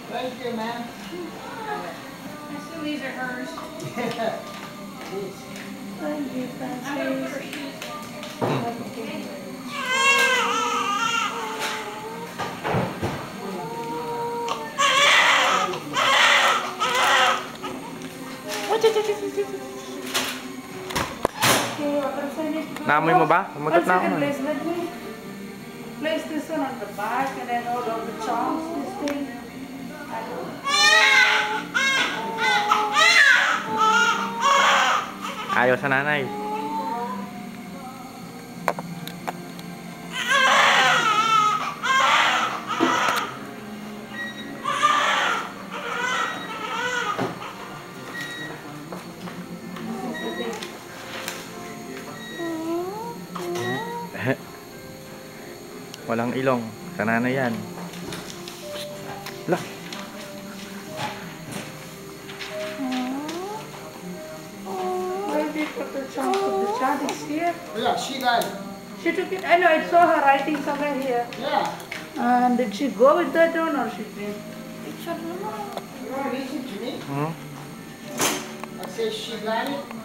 Thank you, ma'am. I assume these are hers. Yeah. Thank you, I'm gonna put her Francis. shoes Okay, what else I need to do? Naamoy mo ba? One Umutot na ako second, nun. please. Let me place this one on the back and then hold on the chunks, this thing. Ayaw sa nanay. Walang ilong. Sa nanay yan. Lah. Where did you put the chunks of the child? It's here. Yeah, she got it. She took it. I know, I saw her writing somewhere here. Yeah. And did she go with that one or she didn't? You want to listen to me? Hmm? I said she got it.